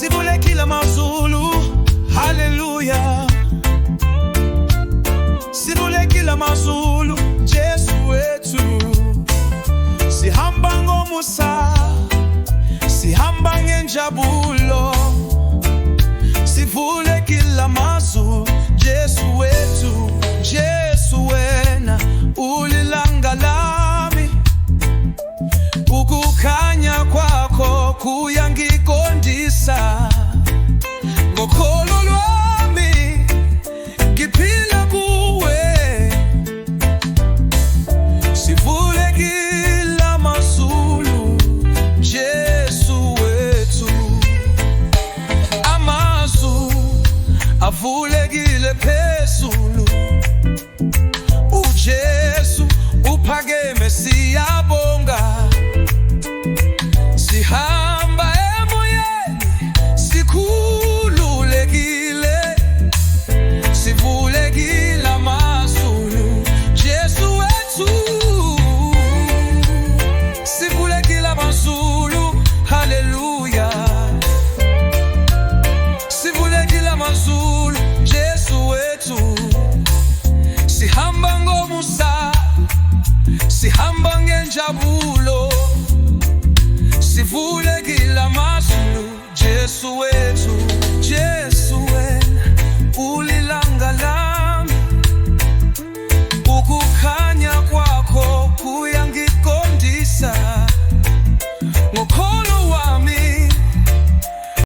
sivule kila mazulu, haleluya. Sivule kila mazulu, Jesu wetu. Sihamba ngomusa, sihamba ngenjabulo, sivule kila mazulu, Jesu wetu. Jesu wena ulilanga lami, ukukhanya kwakho kuyangikondisa. Ngokholo lwami ngiphila kuwe, sivule kila mazulu, Jesu wethu. Amazulu avulekile phezulu, uJesu uphakeme, siyabonga. Sihamba emoyeni sikhululekile, sivule kila mazulu, Jesu wethu. Sivule kila mazulu, haleluya. Sivule kila mazulu, Jesu wethu. Sihamba ngomusa, sihamba ngenjabulo, sivule kila mazulu, Jesu wethu.